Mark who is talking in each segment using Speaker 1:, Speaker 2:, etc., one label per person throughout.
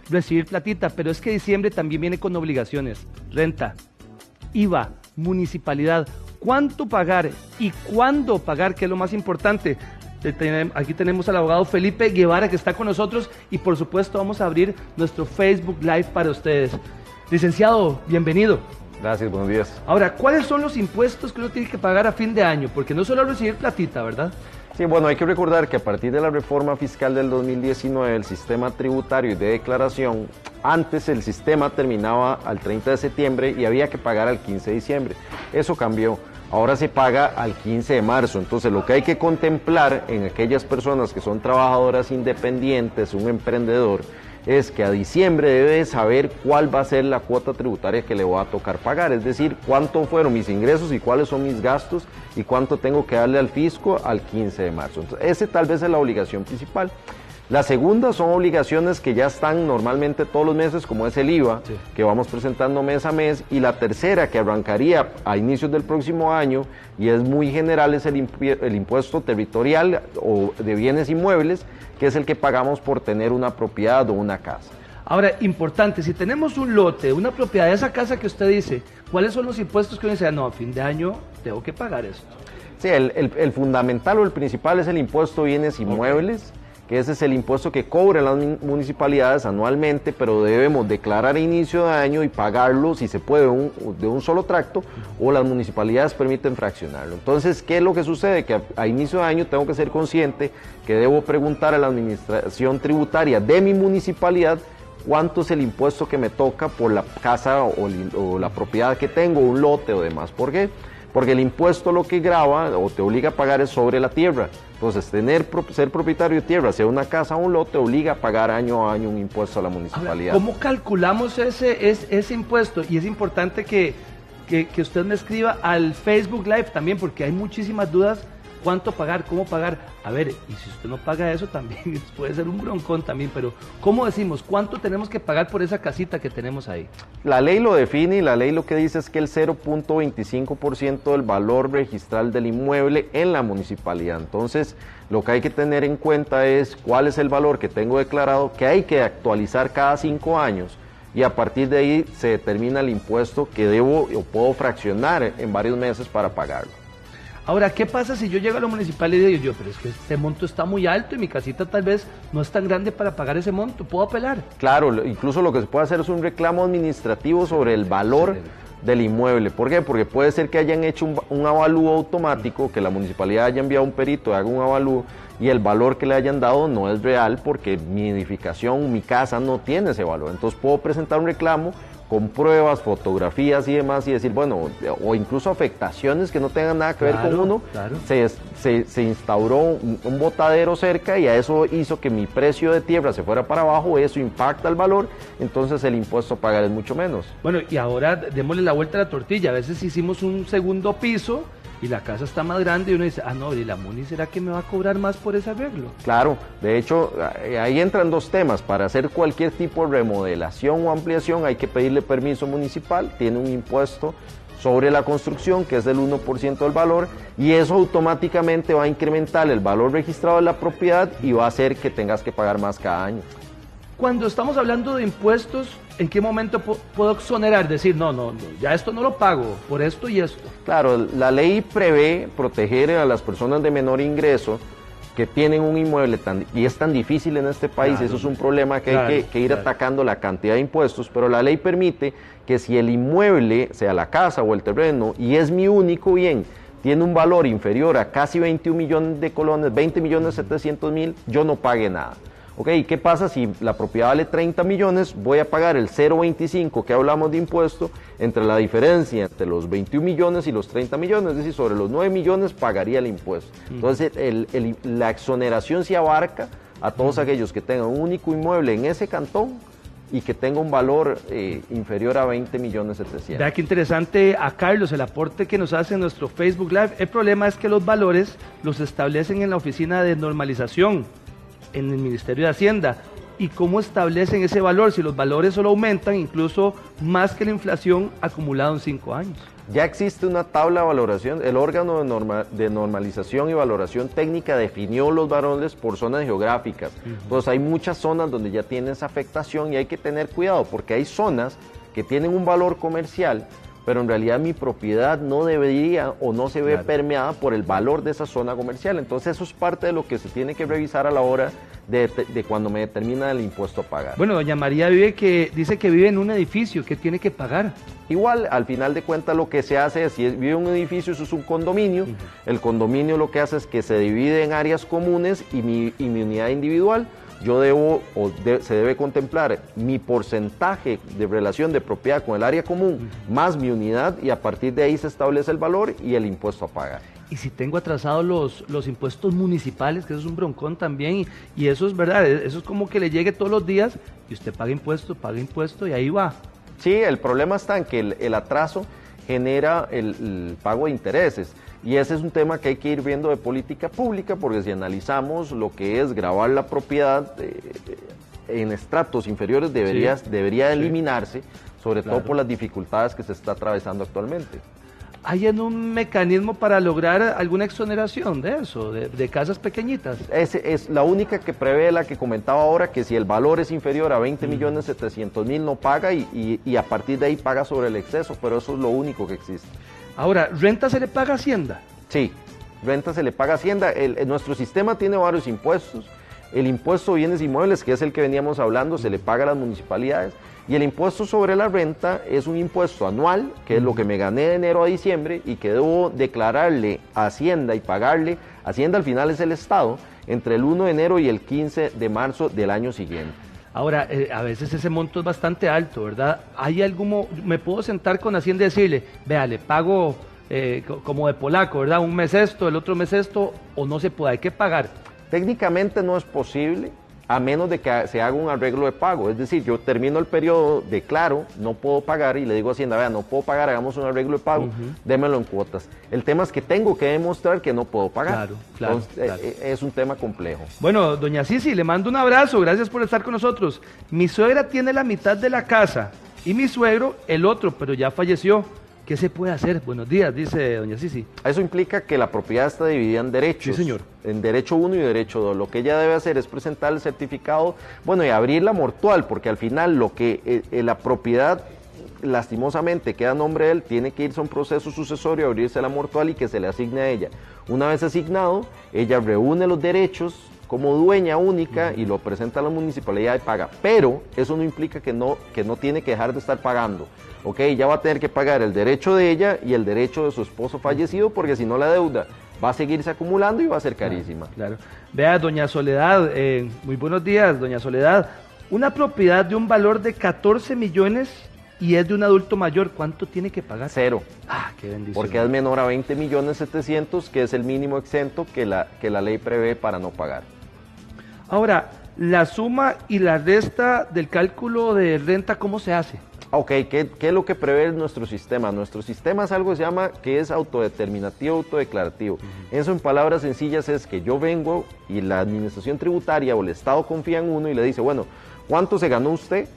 Speaker 1: recibir platita, pero es que diciembre también viene con obligaciones, renta, IVA, municipalidad, cuánto pagar y cuándo pagar, que es lo más importante. Aquí tenemos al abogado Felipe Guevara que está con nosotros y por supuesto vamos a abrir nuestro Facebook Live para ustedes. Licenciado, bienvenido.
Speaker 2: Gracias, buenos días.
Speaker 1: Ahora, ¿cuáles son los impuestos que uno tiene que pagar a fin de año? Porque no solo recibir platita, ¿verdad?
Speaker 2: Sí, bueno, hay que recordar que a partir de la reforma fiscal del 2019, el sistema tributario y de declaración, antes el sistema terminaba al 30 de septiembre y había que pagar al 15 de diciembre. Eso cambió. Ahora se paga al 15 de marzo, entonces lo que hay que contemplar en aquellas personas que son trabajadoras independientes, un emprendedor, es que a diciembre debe saber cuál va a ser la cuota tributaria que le va a tocar pagar, es decir, cuánto fueron mis ingresos y cuáles son mis gastos y cuánto tengo que darle al fisco al 15 de marzo. Entonces, ese tal vez es la obligación principal. La segunda son obligaciones que ya están normalmente todos los meses, como es el IVA, sí, que vamos presentando mes a mes, y la tercera, que arrancaría a inicios del próximo año, y es muy general, es el impuesto territorial o de bienes inmuebles, que es el que pagamos por tener una propiedad o una casa.
Speaker 1: Ahora, importante, si tenemos un lote, una propiedad, esa casa que usted dice, ¿cuáles son los impuestos que uno dice, no, a fin de año tengo que pagar esto?
Speaker 2: Sí, el fundamental o el principal es el impuesto de bienes inmuebles, okay, que ese es el impuesto que cobran las municipalidades anualmente, pero debemos declarar a inicio de año y pagarlo, si se puede, de un solo tracto, o las municipalidades permiten fraccionarlo. Entonces, ¿qué es lo que sucede? Que a inicio de año tengo que ser consciente que debo preguntar a la administración tributaria de mi municipalidad cuánto es el impuesto que me toca por la casa o la propiedad que tengo, un lote o demás. ¿Por qué? Porque el impuesto lo que grava o te obliga a pagar es sobre la tierra. Entonces, ser propietario de tierra, sea una casa o un lote, obliga a pagar año a año un impuesto a la municipalidad.
Speaker 1: Ahora, ¿cómo calculamos ese impuesto? Y es importante que usted me escriba al Facebook Live también, porque hay muchísimas dudas. ¿Cuánto pagar? ¿Cómo pagar? A ver, y si usted no paga eso también puede ser un broncón también, pero ¿cómo decimos? ¿Cuánto tenemos que pagar por esa casita que tenemos ahí?
Speaker 2: La ley lo define y la ley lo que dice es que el 0.25% del valor registral del inmueble en la municipalidad. Entonces, lo que hay que tener en cuenta es cuál es el valor que tengo declarado, que hay que actualizar cada 5 años. Y a partir de ahí se determina el impuesto que debo o puedo fraccionar en varios meses para pagarlo.
Speaker 1: Ahora, ¿qué pasa si yo llego a la municipalidad y digo pero es que este monto está muy alto y mi casita tal vez no es tan grande para pagar ese monto? ¿Puedo apelar?
Speaker 2: Claro, incluso lo que se puede hacer es un reclamo administrativo sobre el valor del inmueble. ¿Por qué? Porque puede ser que hayan hecho un avalúo automático, que la municipalidad haya enviado un perito, haga un avalúo, y el valor que le hayan dado no es real porque mi edificación, mi casa no tiene ese valor. Entonces puedo presentar un reclamo con pruebas, fotografías y demás, y decir, bueno, o incluso afectaciones que no tengan nada que ver con uno, claro. Se instauró un botadero cerca y a eso hizo que mi precio de tierra se fuera para abajo, eso impacta el valor, entonces el impuesto a pagar es mucho menos.
Speaker 1: Bueno, y ahora démosle la vuelta a la tortilla, a veces hicimos un segundo piso, y la casa está más grande y uno dice, no, ¿y la MUNI será que me va a cobrar más por ese arreglo? Claro,
Speaker 2: de hecho, ahí entran dos temas. Para hacer cualquier tipo de remodelación o ampliación hay que pedirle permiso municipal, tiene un impuesto sobre la construcción que es del 1% del valor y eso automáticamente va a incrementar el valor registrado de la propiedad y va a hacer que tengas que pagar más cada año.
Speaker 1: Cuando estamos hablando de impuestos, ¿en qué momento puedo exonerar? Decir, no, ya esto no lo pago, por esto y esto.
Speaker 2: Claro, la ley prevé proteger a las personas de menor ingreso que tienen un inmueble y es tan difícil en este país, claro, eso es un problema que hay que ir atacando la cantidad de impuestos, pero la ley permite que si el inmueble, sea la casa o el terreno, y es mi único bien, tiene un valor inferior a casi 21 millones de colones, 20.700.000, yo no pague nada. Ok, ¿qué pasa si la propiedad vale 30 millones? Voy a pagar el 0.25 que hablamos de impuesto entre la diferencia entre los 21 millones y los 30 millones, es decir, sobre los 9 millones pagaría el impuesto. Entonces, la exoneración se abarca a todos aquellos que tengan un único inmueble en ese cantón y que tenga un valor inferior a 20.700.000.
Speaker 1: Vea qué interesante a Carlos el aporte que nos hace en nuestro Facebook Live. El problema es que los valores los establecen en la oficina de normalización, en el Ministerio de Hacienda. ¿Y cómo establecen ese valor? Si los valores solo aumentan, incluso más que la inflación acumulada en 5 años.
Speaker 2: Ya existe una tabla de valoración, el órgano de normalización y valoración técnica definió los valores por zonas geográficas. Entonces hay muchas zonas donde ya tienen esa afectación y hay que tener cuidado porque hay zonas que tienen un valor comercial, pero en realidad mi propiedad no debería o no se ve permeada por el valor de esa zona comercial. Entonces eso es parte de lo que se tiene que revisar a la hora de cuando me determina el impuesto a pagar.
Speaker 1: Bueno, doña María dice que vive en un edificio, que tiene que pagar.
Speaker 2: Igual, al final de cuentas lo que se hace es, si vive en un edificio, eso es un condominio, el condominio lo que hace es que se divide en áreas comunes y mi unidad individual. Yo se debe contemplar mi porcentaje de relación de propiedad con el área común más mi unidad y a partir de ahí se establece el valor y el impuesto a pagar.
Speaker 1: Y si tengo atrasados los impuestos municipales, que eso es un broncón también, y eso es verdad, eso es como que le llegue todos los días y usted paga impuesto y ahí va.
Speaker 2: Sí, el problema está en que el atraso genera el pago de intereses. Y ese es un tema que hay que ir viendo de política pública, porque si analizamos lo que es gravar la propiedad en estratos inferiores debería eliminarse, sobre todo por las dificultades que se está atravesando actualmente.
Speaker 1: ¿Hay un mecanismo para lograr alguna exoneración de eso, de casas pequeñitas?
Speaker 2: Es la única que prevé la que comentaba ahora, que si el valor es inferior a 20.700.000 no paga y a partir de ahí paga sobre el exceso, pero eso es lo único que existe.
Speaker 1: Ahora, ¿renta se le paga a Hacienda?
Speaker 2: Sí, renta se le paga a Hacienda. Nuestro sistema tiene varios impuestos. El impuesto de bienes inmuebles, que es el que veníamos hablando, se le paga a las municipalidades. Y el impuesto sobre la renta es un impuesto anual, que es lo que me gané de enero a diciembre y que debo declararle a Hacienda y pagarle. Hacienda al final es el Estado, entre el 1 de enero y el 15 de marzo del año siguiente.
Speaker 1: Ahora, a veces ese monto es bastante alto, ¿verdad? ¿Me puedo sentar con Hacienda y decirle, vea, le pago como de polaco, ¿verdad? Un mes esto, el otro mes esto, o no se puede, hay que pagar?
Speaker 2: Técnicamente no es posible, a menos de que se haga un arreglo de pago. Es decir, yo termino el periodo, declaro, no puedo pagar y le digo a Hacienda, vea, no puedo pagar, hagamos un arreglo de pago, démelo en cuotas. El tema es que tengo que demostrar que no puedo pagar. Claro. Entonces, es un tema complejo.
Speaker 1: Bueno, doña Cici, le mando un abrazo, gracias por estar con nosotros. Mi suegra tiene la mitad de la casa y mi suegro el otro, pero ya falleció. ¿Qué se puede hacer? Buenos días, dice doña Cici.
Speaker 2: Eso implica que la propiedad está dividida en derechos.
Speaker 1: Sí, señor.
Speaker 2: En derecho 1 y derecho 2. Lo que ella debe hacer es presentar el certificado, bueno, y abrir la mortual, porque al final la propiedad, lastimosamente, queda a nombre de él, tiene que irse a un proceso sucesorio, abrirse la mortual y que se le asigne a ella. Una vez asignado, ella reúne los derechos como dueña única y lo presenta a la municipalidad y paga. Pero eso no implica que no tiene que dejar de estar pagando. Ok, ya va a tener que pagar el derecho de ella y el derecho de su esposo fallecido, porque si no la deuda va a seguirse acumulando y va a ser carísima.
Speaker 1: Claro. Vea, doña Soledad, muy buenos días, doña Soledad. Una propiedad de un valor de 14 millones y es de un adulto mayor, ¿cuánto tiene que pagar?
Speaker 2: 0.
Speaker 1: Ah, qué bendición.
Speaker 2: Porque es menor a 20.700.000, que es el mínimo exento que la ley prevé para no pagar.
Speaker 1: Ahora, la suma y la resta del cálculo de renta, ¿cómo se hace?
Speaker 2: Ok, ¿qué es lo que prevé nuestro sistema? Nuestro sistema es algo que se llama, que es autodeterminativo, autodeclarativo. Eso en palabras sencillas es que yo vengo y la administración tributaria o el Estado confía en uno y le dice, bueno, ¿cuánto se ganó usted?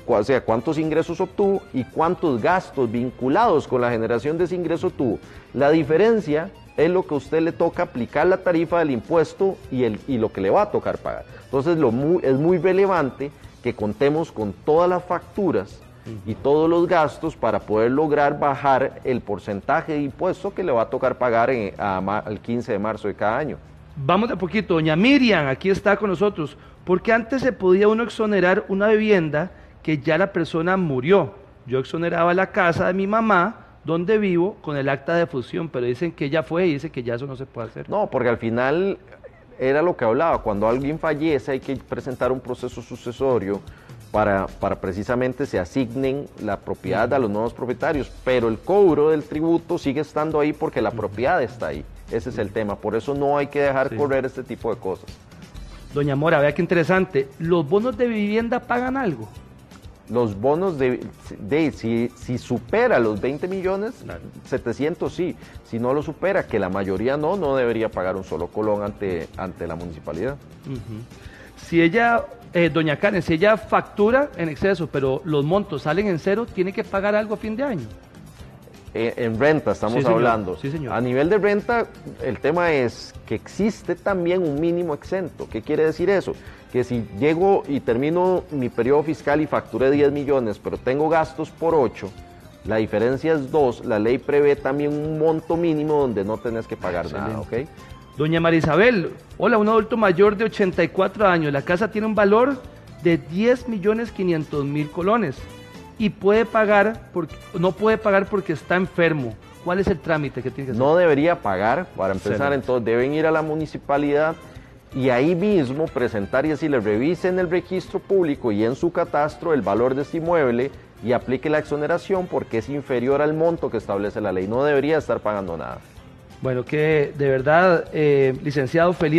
Speaker 2: O sea, ¿cuántos ingresos obtuvo y cuántos gastos vinculados con la generación de ese ingreso tuvo? La diferencia es lo que a usted le toca aplicar la tarifa del impuesto y lo que le va a tocar pagar. Entonces es muy relevante que contemos con todas las facturas y todos los gastos para poder lograr bajar el porcentaje de impuesto que le va a tocar pagar al 15 de marzo de cada año.
Speaker 1: Vamos de a poquito, doña Miriam, aquí está con nosotros, porque antes se podía uno exonerar una vivienda que ya la persona murió. Yo exoneraba la casa de mi mamá, donde vivo, con el acta de fusión, pero dicen que ella fue y dice que ya eso no se puede hacer.
Speaker 2: No, porque al final era lo que hablaba, cuando alguien fallece hay que presentar un proceso sucesorio para precisamente se asignen la propiedad a los nuevos propietarios, pero el cobro del tributo sigue estando ahí porque la propiedad está ahí. Ese es el tema, por eso no hay que dejar correr este tipo de cosas.
Speaker 1: Doña Mora, vea qué interesante, ¿los bonos de vivienda pagan algo?
Speaker 2: Los bonos si supera los 20.700.000, sí. Si no lo supera, que la mayoría no debería pagar un solo colón ante la municipalidad.
Speaker 1: Si ella, doña Karen, si ella factura en exceso, pero los montos salen en cero, ¿tiene que pagar algo a fin de año?
Speaker 2: En renta estamos
Speaker 1: Sí, señor.
Speaker 2: hablando.
Speaker 1: Sí, señor.
Speaker 2: A nivel de renta, el tema es que existe también un mínimo exento. ¿Qué quiere decir eso? Que si llego y termino mi periodo fiscal y facturé 10 millones, pero tengo gastos por 8, la diferencia es 2, la ley prevé también un monto mínimo donde no tenés que pagar nada, ¿ok?
Speaker 1: Doña María Isabel, hola, un adulto mayor de 84 años, la casa tiene un valor de 10.500.000 colones y no puede pagar porque está enfermo. ¿Cuál es el trámite que tiene que hacer?
Speaker 2: No debería pagar, para empezar,
Speaker 1: Excelente.
Speaker 2: entonces deben ir a la municipalidad y ahí mismo presentar y decirle, revise en el registro público y en su catastro el valor de este inmueble y aplique la exoneración porque es inferior al monto que establece la ley. No debería estar pagando nada.
Speaker 1: Bueno, que de verdad, licenciado Felipe.